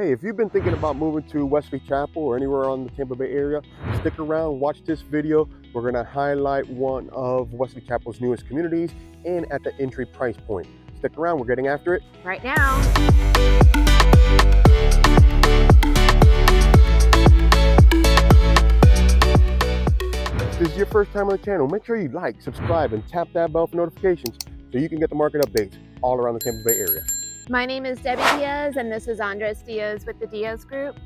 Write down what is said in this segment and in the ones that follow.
Hey, if you've been thinking about moving to Wesley Chapel or anywhere on the Tampa Bay area, stick around, watch this video. We're going to highlight one of Wesley Chapel's newest communities and at the entry price point. Stick around, we're getting after it right now. If this is your first time on the channel, make sure you like, subscribe, and tap that bell for notifications so you can get the market updates all around the Tampa Bay area. My name is Debbie Diaz, and this is Andres Diaz with the Diaz Group.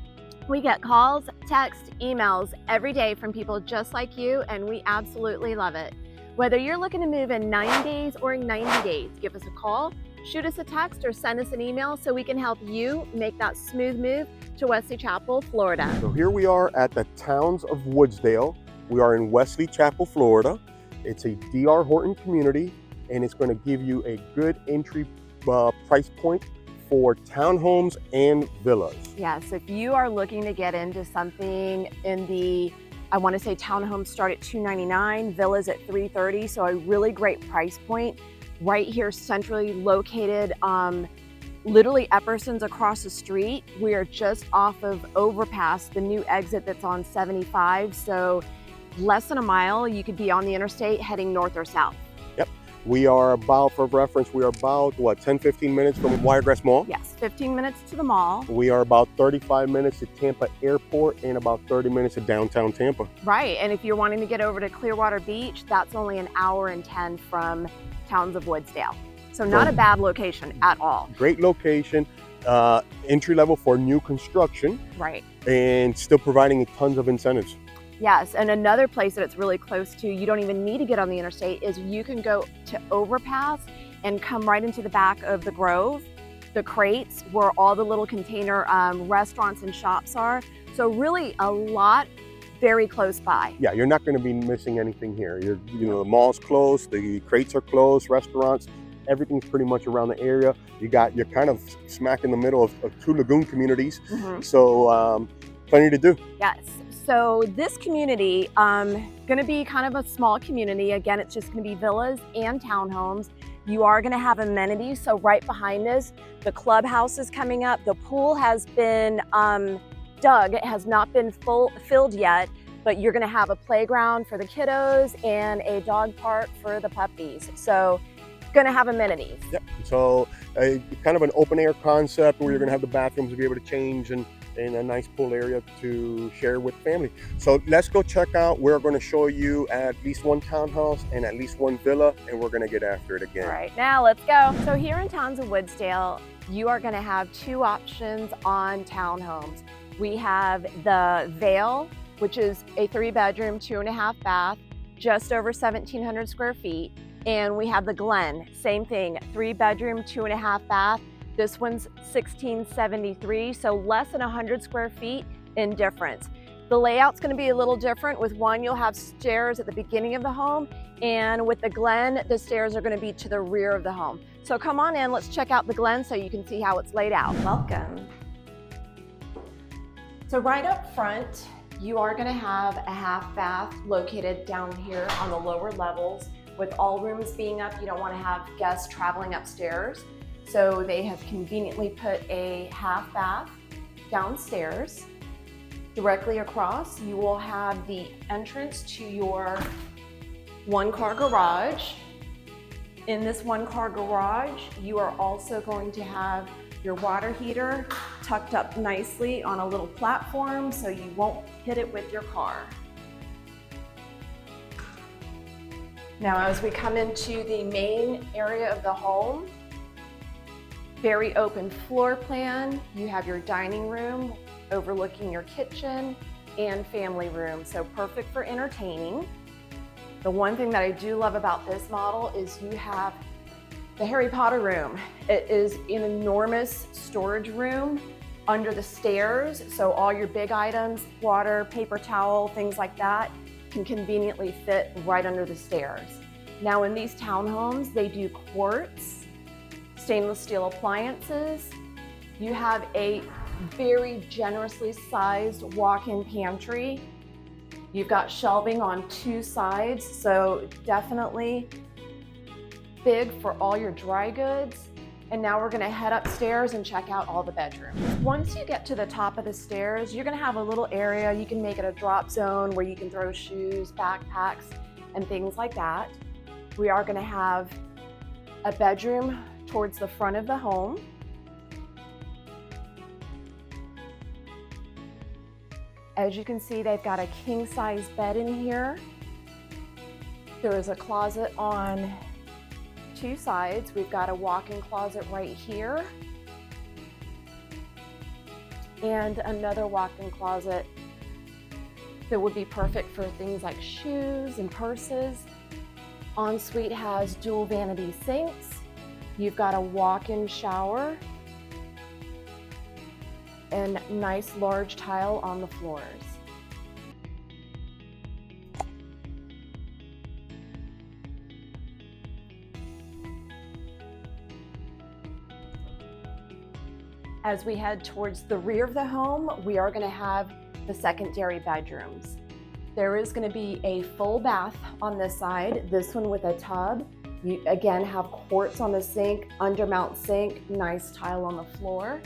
We get calls, texts, emails every day from people just like you, and we absolutely love it. Whether you're looking to move in 9 days or 90 days, give us a call, shoot us a text, or send us an email so we can help you make that smooth move to Wesley Chapel, Florida. So here we are at the Towns of Woodsdale. We are in Wesley Chapel, Florida. It's a DR Horton community, and it's going to give you a good entry price point for townhomes and villas. Yes, if you are looking to get into something in the, I want to say townhomes start at $299, villas at $330, so a really great price point right here, centrally located. Literally Epperson's across the street. We are just off of Overpass, the new exit that's on 75, so less than a mile. You could be on the interstate heading north or south. Yep. We are about, for reference, we are about, what, 10-15 minutes from Wiregrass Mall? Yes, 15 minutes to the mall. We are about 35 minutes to Tampa Airport and about 30 minutes to downtown Tampa. Right, and if you're wanting to get over to Clearwater Beach, that's only an hour and 10 from Towns of Woodsdale. So not a bad location at all. Great location, entry level for new construction. Right. And still providing tons of incentives. Yes, and another place that it's really close to, you don't even need to get on the interstate, is you can go to Overpass and come right into the back of the Grove, the crates, where all the little container restaurants and shops are. So really a lot very close by. Yeah, you're not going to be missing anything here. The mall's close, the crates are close, restaurants, everything's pretty much around the area. You're kind of smack in the middle of two lagoon communities. Mm-hmm. So plenty to do. Yes. So this community, gonna be kind of a small community. Again, it's just gonna be villas and townhomes. You are gonna have amenities. So right behind us, the clubhouse is coming up. The pool has been dug. It has not been filled yet, but you're gonna have a playground for the kiddos and a dog park for the puppies. So gonna have amenities. Yep. So kind of an open air concept where you're gonna have the bathrooms to be able to change and a nice pool area to share with family. So let's go check out. We're going to show you at least one townhouse and at least one villa, and we're going to get after it again. All right, now let's go. So here in Towns of Woodsdale, you are going to have two options on townhomes. We have the Vale, which is a 3-bedroom, 2.5 bath, just over 1,700 square feet. And we have the Glen, same thing, 3-bedroom, 2.5 bath. This one's 1,673, so less than 100 square feet in difference. The layout's gonna be a little different. With one, you'll have stairs at the beginning of the home, and with the Glen, the stairs are gonna be to the rear of the home. So come on in, let's check out the Glen so you can see how it's laid out. Welcome. So right up front, you are gonna have a half bath located down here on the lower levels. With all rooms being up, you don't wanna have guests traveling upstairs. So they have conveniently put a half bath downstairs. Directly across, you will have the entrance to your 1-car garage. In this 1-car garage, you are also going to have your water heater tucked up nicely on a little platform so you won't hit it with your car. Now, as we come into the main area of the home, very open floor plan. You have your dining room overlooking your kitchen and family room, so perfect for entertaining. The one thing that I do love about this model is you have the Harry Potter room. It is an enormous storage room under the stairs, so all your big items, water, paper towel, things like that, can conveniently fit right under the stairs. Now in these townhomes, they do quartz, stainless steel appliances. You have a very generously sized walk-in pantry. You've got shelving on 2 sides, so definitely big for all your dry goods. And now we're gonna head upstairs and check out all the bedrooms. Once you get to the top of the stairs, you're gonna have a little area. You can make it a drop zone where you can throw shoes, backpacks, and things like that. We are gonna have a bedroom towards the front of the home. As you can see, they've got a king-size bed in here. There is a closet on 2 sides. We've got a walk-in closet right here and another walk-in closet that would be perfect for things like shoes and purses. Ensuite has dual vanity sinks. You've got a walk-in shower and nice large tile on the floors. As we head towards the rear of the home, we are going to have the secondary bedrooms. There is going to be a full bath on this side, this one with a tub. You again have quartz on the sink, undermount sink, nice tile on the floor.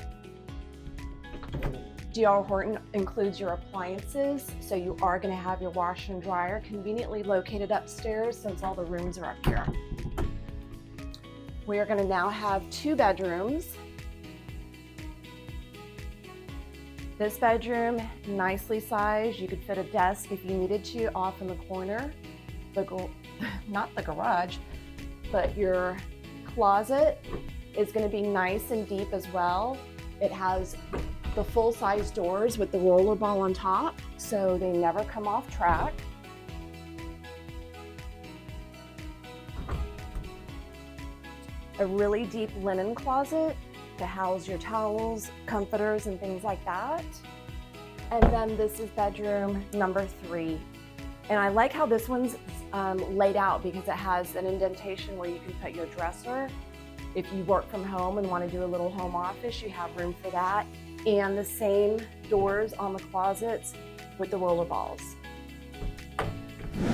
DR Horton includes your appliances, so you are going to have your washer and dryer conveniently located upstairs since all the rooms are up here. We are going to now have 2 bedrooms. This bedroom, nicely sized. You could fit a desk if you needed to off in the corner. Not the garage, but your closet is going to be nice and deep as well. It has the full-size doors with the roller ball on top, so they never come off track. A really deep linen closet to house your towels, comforters, and things like that. And then this is bedroom number 3. And I like how this one's laid out because it has an indentation where you can put your dresser. If you work from home and want to do a little home office, you have room for that. And the same doors on the closets with the roller balls.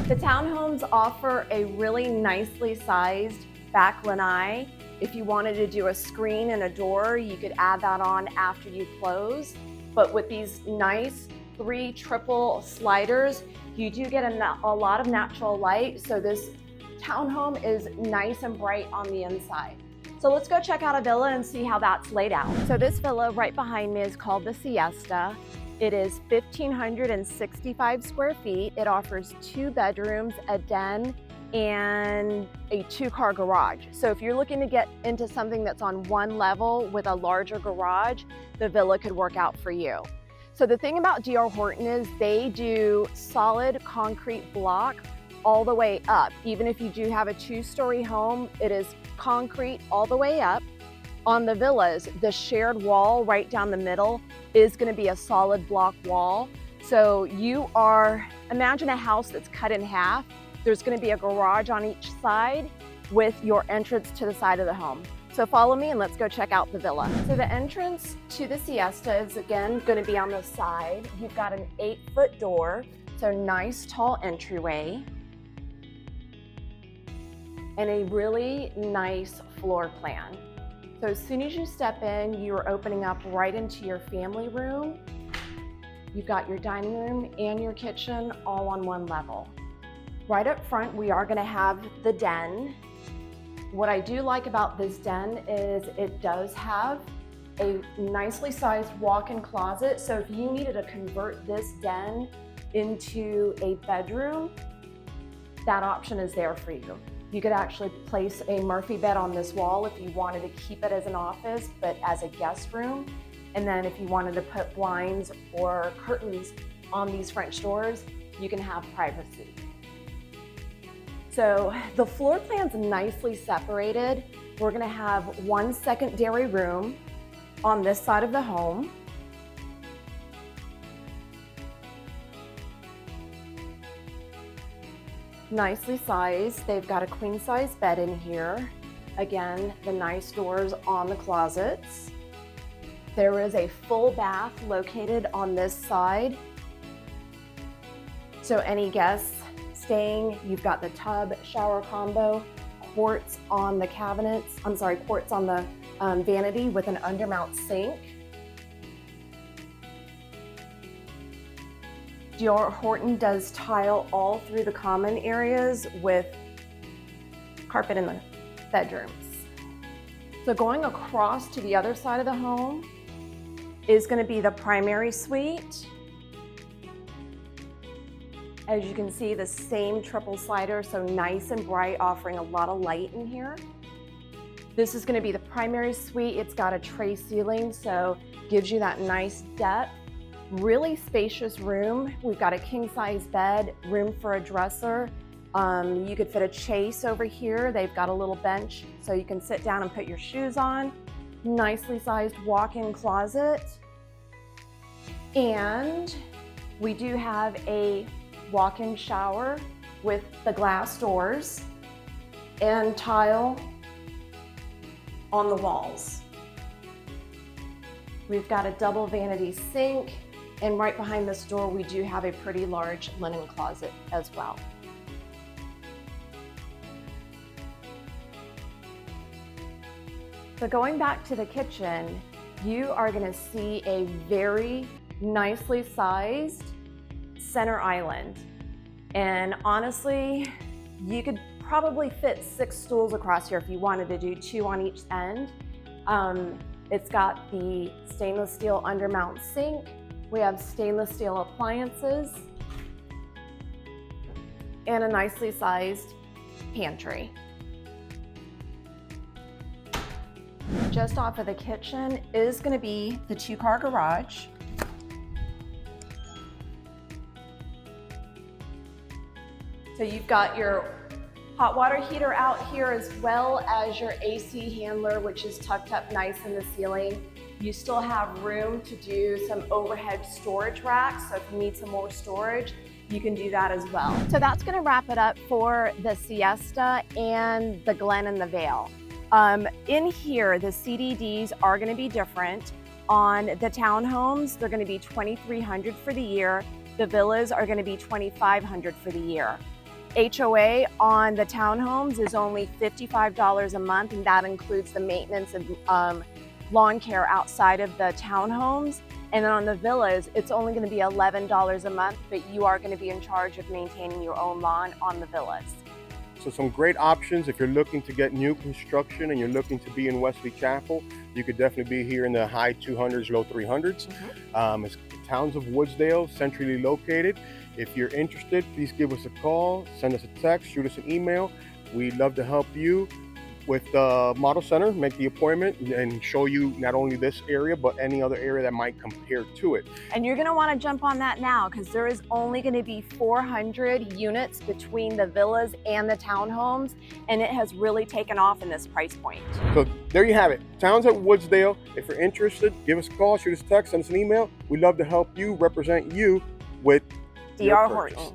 The townhomes offer a really nicely sized back lanai. If you wanted to do a screen and a door, you could add that on after you close. But with these nice 3 triple sliders, you do get a lot of natural light. So this townhome is nice and bright on the inside. So let's go check out a villa and see how that's laid out. So this villa right behind me is called the Siesta. It is 1,565 square feet. It offers 2 bedrooms, a den, and a 2-car garage. So if you're looking to get into something that's on 1 level with a larger garage, the villa could work out for you. So the thing about DR Horton is they do solid concrete block all the way up. Even if you do have a 2-story home, it is concrete all the way up. On the villas, the shared wall right down the middle is going to be a solid block wall. So imagine a house that's cut in half. There's going to be a garage on each side with your entrance to the side of the home. So follow me and let's go check out the villa. So the entrance to the Siesta is again going to be on the side. You've got an 8-foot door, so nice tall entryway. And a really nice floor plan. So as soon as you step in, you're opening up right into your family room. You've got your dining room and your kitchen all on 1 level. Right up front, we are gonna have the den. What I do like about this den is it does have a nicely sized walk-in closet. So if you needed to convert this den into a bedroom, that option is there for you. You could actually place a Murphy bed on this wall if you wanted to keep it as an office, but as a guest room. And then if you wanted to put blinds or curtains on these French doors, you can have privacy. So the floor plan's nicely separated. We're gonna have 1 secondary room on this side of the home. Nicely sized. They've got a queen size bed in here. Again, the nice doors on the closets. There is a full bath located on this side. So any guests staying, you've got the tub shower combo, quartz on the cabinets, quartz on the vanity with an undermount sink. DR Horton does tile all through the common areas with carpet in the bedrooms. So going across to the other side of the home is going to be the primary suite. As you can see, the same triple slider, so nice and bright, offering a lot of light in here. This is going to be the primary suite. It's got a tray ceiling, so gives you that nice depth. Really spacious room. We've got a king-size bed, room for a dresser. You could fit a chase over here. They've got a little bench so you can sit down and put your shoes on. Nicely sized walk-in closet. And we do have a walk-in shower with the glass doors and tile on the walls. We've got a double vanity sink, and right behind this door we do have a pretty large linen closet as well. So going back to the kitchen, you are going to see a very nicely sized center island. And honestly, you could probably fit 6 stools across here if you wanted to do 2 on each end. It's got the stainless steel undermount sink. We have stainless steel appliances and a nicely sized pantry. Just off of the kitchen is going to be the 2-car garage. So you've got your hot water heater out here, as well as your AC handler, which is tucked up nice in the ceiling. You still have room to do some overhead storage racks, so if you need some more storage, you can do that as well. So that's going to wrap it up for the Siesta and the Glen and the Vale. In here, the CDDs are going to be different. On the townhomes, they're going to be $2,300 for the year. The villas are going to be $2,500 for the year. HOA on the townhomes is only $55 a month, and that includes the maintenance and lawn care outside of the townhomes. And then on the villas, it's only going to be $11 a month, but you are going to be in charge of maintaining your own lawn on the villas. So some great options if you're looking to get new construction and you're looking to be in Wesley Chapel. You could definitely be here in the high 200s, low 300s. It's Towns of Woodsdale, centrally located. If you're interested, please give us a call, send us a text, shoot us an email. We'd love to help you with the model center, make the appointment, and show you not only this area, but any other area that might compare to it. And you're gonna wanna jump on that now, because there is only gonna be 400 units between the villas and the townhomes, and it has really taken off in this price point. So there you have it, Towns at Woodsdale. If you're interested, give us a call, shoot us a text, send us an email. We'd love to help you, represent you with DR Horton.